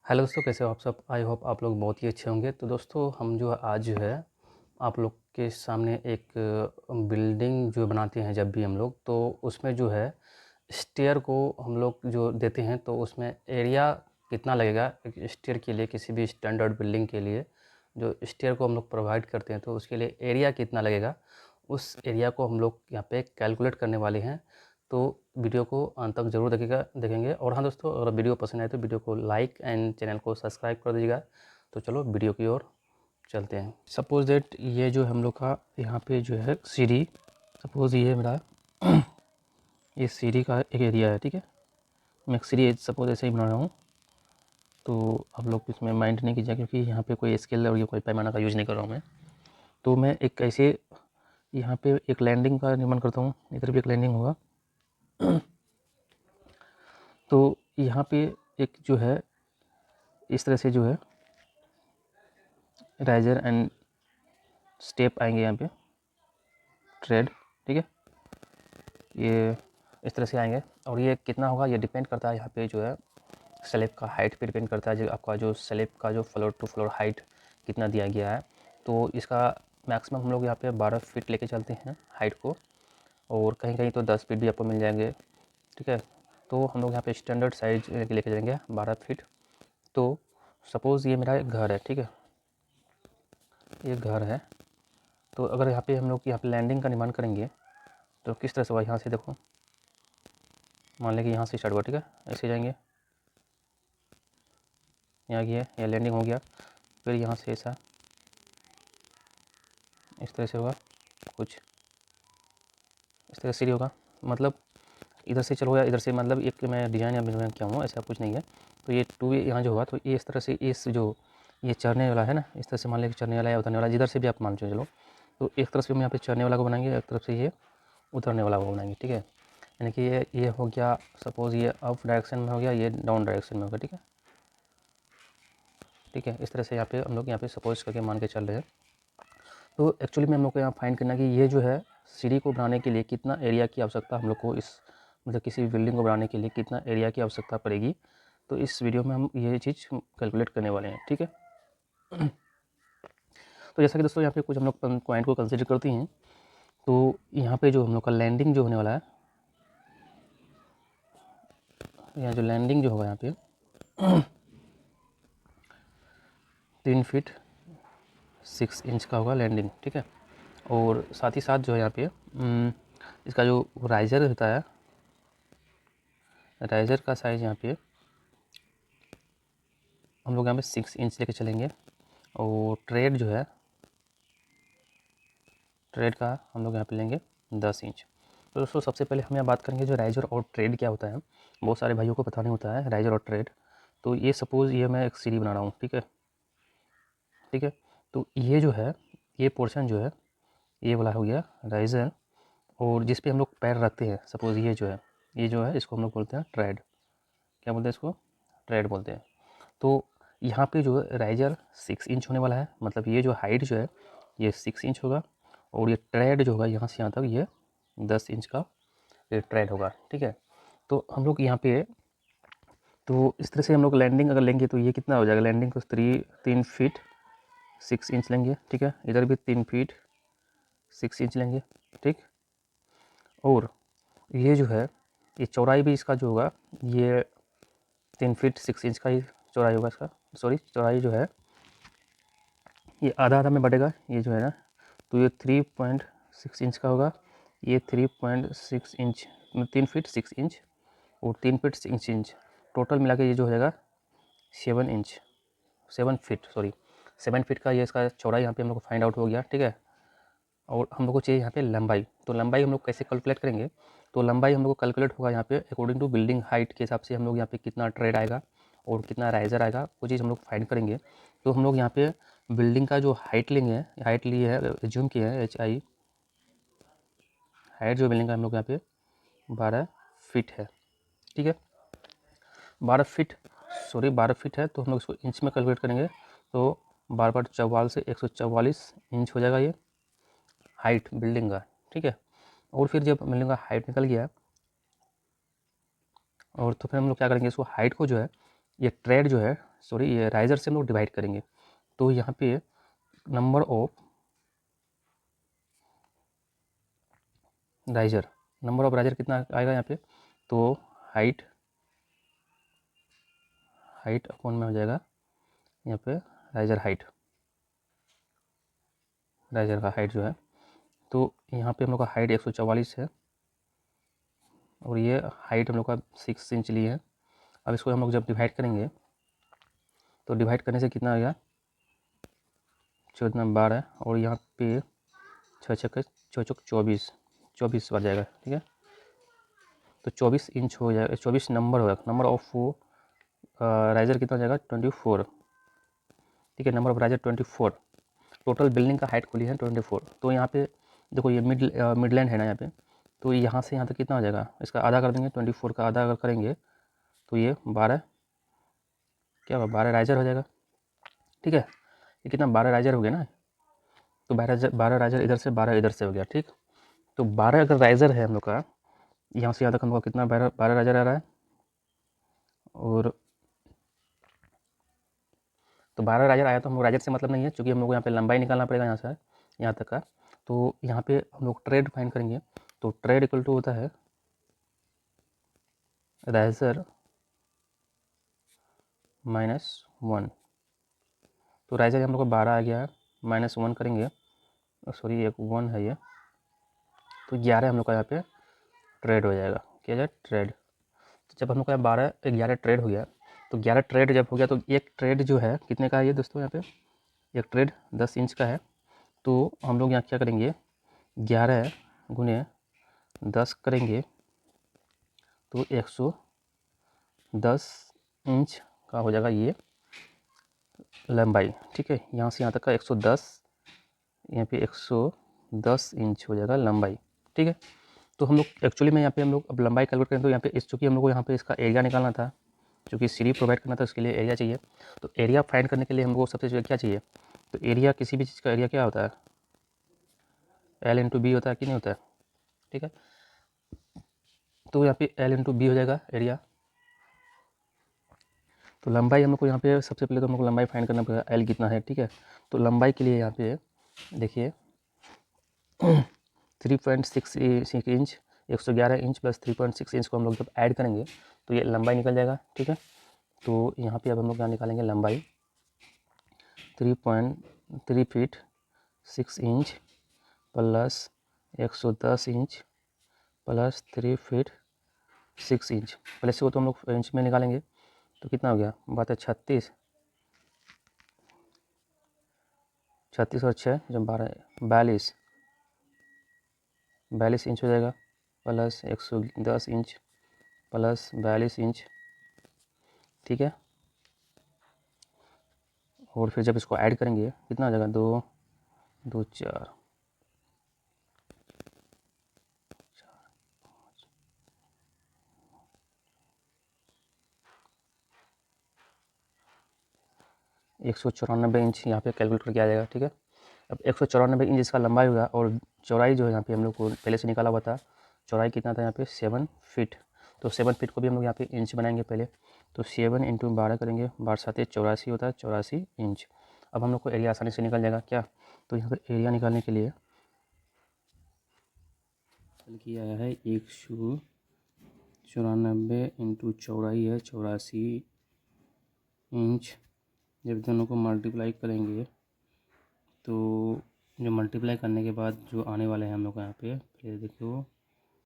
Hello दोस्तों, कैसे हो आप सब। आई होप आप लोग बहुत ही अच्छे होंगे। तो दोस्तों हम जो आज जो है आप लोग के सामने एक बिल्डिंग जो बनाते हैं जब भी हम लोग, तो उसमें जो है स्टेयर को हम लोग जो देते हैं तो उसमें एरिया कितना लगेगा एक स्टेयर के लिए। किसी भी स्टैंडर्ड बिल्डिंग के लिए जो स्टेयर को हम लोग प्रोवाइड करते हैं तो उसके लिए एरिया कितना लगेगा, उस एरिया को हम लोग यहाँ पे कैलकुलेट करने वाले हैं। तो वीडियो को अंत तक ज़रूर देखेंगे। और हाँ दोस्तों, अगर वीडियो पसंद आए तो वीडियो को लाइक एंड चैनल को सब्सक्राइब कर दीजिएगा। तो चलो वीडियो की ओर चलते हैं। सपोज़ दैट ये जो हम लोग का यहाँ पे जो है सीढ़ी, सपोज़ ये मेरा ये सीढ़ी का एक एरिया है, ठीक है। मैं एक सीढ़ी सपोज़ ऐसे ही बना रहा हूँ, तो आप लोग इसमें माइंड नहीं कीजिए क्योंकि यहाँ पे कोई स्केल और ये कोई पैमाना का यूज़ नहीं कर रहा हूँ मैं। तो मैं एक ऐसे यहाँ पे एक लैंडिंग का निर्माण करता हूँ, इधर भी एक लैंडिंग होगा। तो यहाँ पे एक जो है इस तरह से जो है राइजर एंड स्टेप आएंगे यहाँ पे, ट्रेड, ठीक है। ये इस तरह से आएंगे और ये कितना होगा ये डिपेंड करता है यहाँ पे जो है स्लैब का हाइट पे डिपेंड करता है। जो आपका जो स्लैब का जो फ्लोर टू फ्लोर हाइट कितना दिया गया है, तो इसका मैक्सिमम हम लोग यहाँ पे 12 फीट लेके चलते हैं हाइट को, और कहीं कहीं तो 10 फीट भी आपको मिल जाएंगे, ठीक है। तो हम लोग यहाँ पे स्टैंडर्ड साइज लेके चलेंगे 12 फीट। तो सपोज़ ये मेरा एक घर है, ठीक है, ये घर है। तो अगर यहाँ पे हम लोग यहाँ पे लैंडिंग का निर्माण करेंगे तो किस तरह से होगा, यहाँ से देखो, मान लें कि यहाँ से स्टार्ट हुआ, ठीक है, ऐसे जाएंगे, यहाँ गया, ये लैंडिंग हो गया, फिर यहाँ से ऐसा इस तरह से होगा, कुछ इस तरह से होगा। मतलब इधर से चलो या इधर से, मतलब एक मैं डिज़ाइन या मैं क्या हूँ, ऐसा कुछ नहीं है। तो ये टू यहाँ जो होगा तो ये इस तरह से, इस जो ये चढ़ने वाला है ना, इस तरह से मान लें कि चढ़ने वाला या उतरने वाला, जिधर से भी आप मान चलो। तो एक तरफ से हम यहाँ पे चढ़ने वाला को बनाएंगे, एक तरफ से ये उतरने वाला को बनाएंगे, ठीक है। यानी कि ये हो गया, सपोज़ ये अप डायरेक्शन में हो गया, ये डाउन डायरेक्शन में होगा, ठीक है, ठीक है। इस तरह से यहाँ पे हम लोग यहाँ पे सपोज करके मान के चल रहे हैं। तो एक्चुअली में हम लोग को यहाँ फाइंड करना है कि ये जो है सीढ़ी को बनाने के लिए कितना एरिया की आवश्यकता हम लोग को, इस मतलब किसी भी बिल्डिंग को बनाने के लिए कितना एरिया की आवश्यकता पड़ेगी। तो इस वीडियो में हम ये चीज़ कैलकुलेट करने वाले हैं, ठीक है। तो जैसा कि दोस्तों यहाँ पे कुछ हम लोग पॉइंट को कंसिडर करते हैं। तो यहाँ पे जो हम लोग का लैंडिंग जो होने वाला है, यहाँ जो लैंडिंग जो होगा यहाँ पे 3 फीट 6 इंच का होगा लैंडिंग, ठीक है। और साथ ही साथ जो है यहाँ पे इसका जो राइजर होता है, राइजर का साइज़ यहाँ पे हम लोग यहाँ पे 6 इंच लेके चलेंगे। और ट्रेड जो है, ट्रेड का हम लोग यहाँ पे लेंगे 10 इंच। तो दोस्तों सबसे पहले हम यहाँ बात करेंगे जो राइजर और ट्रेड क्या होता है। बहुत सारे भाइयों को पता नहीं होता है राइजर और ट्रेड। तो ये सपोज़ ये मैं एक सीढ़ी बना रहा हूँ, ठीक है, ठीक है। तो ये जो है, ये पोर्शन जो है, ये वाला हो गया राइजर, और जिस पे हम लोग पैर रखते हैं, सपोज़ ये जो है, ये जो है इसको हम लोग बोलते हैं ट्रेड। क्या बोलते हैं इसको? ट्रेड बोलते हैं। तो यहाँ पे जो राइजर 6 इंच होने वाला है, मतलब ये जो हाइट जो है ये 6 इंच होगा, और ये ट्रेड जो होगा यहाँ से यहाँ तक ये 10 इंच का ये ट्रेड होगा, ठीक है। तो हम लोग यहाँ पे, तो इस तरह से हम लोग लैंडिंग अगर लेंगे तो ये कितना हो जाएगा, लैंडिंग को 3 फीट 6 इंच लेंगे, ठीक है। इधर भी 3 फीट 6 इंच लेंगे, ठीक। और ये जो है ये चौड़ाई भी इसका जो होगा ये 3 फीट 6 इंच का ही चौड़ाई होगा इसका, सॉरी चौड़ाई जो है ये आधा आधा में बढ़ेगा, ये जो है ना। तो ये 3.6 इंच का होगा, ये 3.6 इंच, 3 फीट 6 इंच और 3 फीट 6 इंच, टोटल मिला के ये जो हो जाएगा 7 इंच, 7 फीट, सॉरी 7 फीट का ये इसका चौड़ाई यहाँ पे हम लोग को फाइंड आउट हो गया, ठीक है। और हम लोग को चाहिए यहाँ पे लंबाई। तो लंबाई हम लोग कैसे कैलकुलेट करेंगे, तो लंबाई हम लोग को कैलकुलेट होगा यहाँ पे अकॉर्डिंग टू बिल्डिंग हाइट के हिसाब से हम लोग यहाँ पे कितना ट्रेड आएगा और कितना राइजर आएगा, वो चीज़ हम लोग फाइंड करेंगे। तो हम लोग यहाँ पे बिल्डिंग का जो हाइट लेंगे, हाइट ली है, एज्यूम किया है HI, हाइट जो बिल्डिंग का हम लोग यहाँ पे 12 फीट है, ठीक है। 12 फीट, सॉरी 12 फीट है, तो हम लोग इसको इंच में कैलकुलेट करेंगे। तो 12/44 से 144 इंच हो जाएगा ये हाइट बिल्डिंग का, ठीक है। और फिर जब बिल्डिंग का हाइट निकल गया, और तो फिर हम लोग क्या करेंगे, इसको हाइट को जो है ये ट्रेड जो है, सॉरी, ये राइजर से हम लोग डिवाइड करेंगे। तो यहाँ पे number of riser, number of riser कितना आएगा यहाँ पे, तो हाइट अपॉन में हो जाएगा यहाँ पे राइजर हाइट, राइजर का हाइट जो है, तो यहाँ पे हम लोग का हाइट 144 है और ये हाइट हम लोग का 6 इंच ली है। अब इसको हम लोग जब डिवाइड करेंगे तो डिवाइड करने से कितना आ गया, 14 12 और यहाँ पे 6 24 24 बढ़ जाएगा, ठीक है। तो 24 इंच हो जाएगा, 24 नंबर होगा, नंबर ऑफ राइजर कितना हो जाएगा 24, ठीक है। Number of riser 24, total building का हाइट खुली है 24। तो यहाँ पे देखो ये मिडलैंड है ना यहाँ पे, तो यहाँ से यहाँ तक कितना हो जाएगा, इसका आधा कर देंगे, 24 का आधा अगर करेंगे तो ये 12, क्या होगा 12 राइजर हो जाएगा, ठीक है। ये कितना 12 राइजर हो गया ना, तो 12 राइजर इधर से 12 इधर से हो गया, ठीक। तो 12 अगर राइजर है हम लोग का, यहाँ से यहाँ तक हम लोग का कितना 12 राइजर आ रहा है, और तो 12 राइजर आया, तो हम लोग राइजर से मतलब नहीं है, क्योंकि हम लोग को यहाँ पे लंबाई निकालना पड़ेगा यहाँ से यहाँ तक का। तो यहाँ पे हम लोग ट्रेड फाइंड करेंगे, तो ट्रेड इक्वल टू होता है राइजर -1। तो राइजर हम लोग का 12 आ गया है, -1 करेंगे, सॉरी एक 1 है ये, तो 11 हम लोग का यहाँ पे ट्रेड हो जाएगा, क्या जाए ट्रेड। तो जब हम लोग का 11 ट्रेड हो गया, तो 11 ट्रेड जब हो गया, तो एक ट्रेड जो है कितने का है ये दोस्तों, यहाँ पे एक ट्रेड 10 इंच का है। तो हम लोग यहाँ क्या करेंगे, 11 गुने 10 करेंगे तो 110 इंच का हो जाएगा ये लंबाई, ठीक है। यहाँ से यहाँ तक का 110, यहाँ पे 110 इंच हो जाएगा लंबाई, ठीक है। तो हम लोग एक्चुअली में यहाँ पे हम लोग अब लंबाई कैलकुलेट करें, तो यहाँ पे इस चूँकि हम लोग को यहाँ पे इसका एरिया निकालना था, क्योंकि सीढ़ी प्रोवाइड करना था, उसके लिए एरिया चाहिए। तो एरिया फाइंड करने के लिए हम लोग को सबसे पहले क्या चाहिए, तो एरिया, किसी भी चीज़ का एरिया क्या होता है, L/B होता है कि नहीं होता है, ठीक है। तो यहाँ पे L/B हो जाएगा एरिया। तो लंबाई हम लोग को यहाँ पे सबसे पहले तो हम लोग को लंबाई फाइंड करना पड़ेगा, L कितना है, ठीक है। तो लंबाई के लिए यहाँ पे देखिए 3.6 इंच, 111 इंच प्लस 3.6 इंच को हम लोग जब ऐड करेंगे तो ये लंबाई निकल जाएगा, ठीक है। तो यहाँ पे अब हम लोग क्या निकालेंगे, लंबाई 3.3 feet 6 inch plus 110 inch plus 3 feet 6 inch, plus को तो हम लोग इंच में निकालेंगे, तो कितना हो गया, बात है 36 और 6 जब 12 42 इंच हो जाएगा, प्लस 110 इंच प्लस 42 इंच, ठीक है। और फिर जब इसको ऐड करेंगे कितना हो जाएगा, 2 2 4 194 इंच यहाँ पे कैलकुलेट करके आ जाएगा, ठीक है। अब 194 इंच इसका लंबाई होगा, और चौड़ाई जो है यहाँ पे हम लोग को पहले से निकाला हुआ था, चौड़ाई कितना था यहाँ पे 7 फीट। तो 7 फीट को भी हम लोग यहाँ पे इंच बनाएंगे पहले, तो 7 इंटू 12 करेंगे, 12×7 = 84 होता है, 84 इंच। अब हम लोग को एरिया आसानी से निकल जाएगा क्या, तो यहाँ पर एरिया निकालने के लिए किया गया है 194 इंटू चौड़ाई है 84 इंच। जब दोनों को मल्टीप्लाई करेंगे तो जो मल्टीप्लाई करने के बाद जो आने वाले हैं हम लोग का यहाँ पे, फिर देखो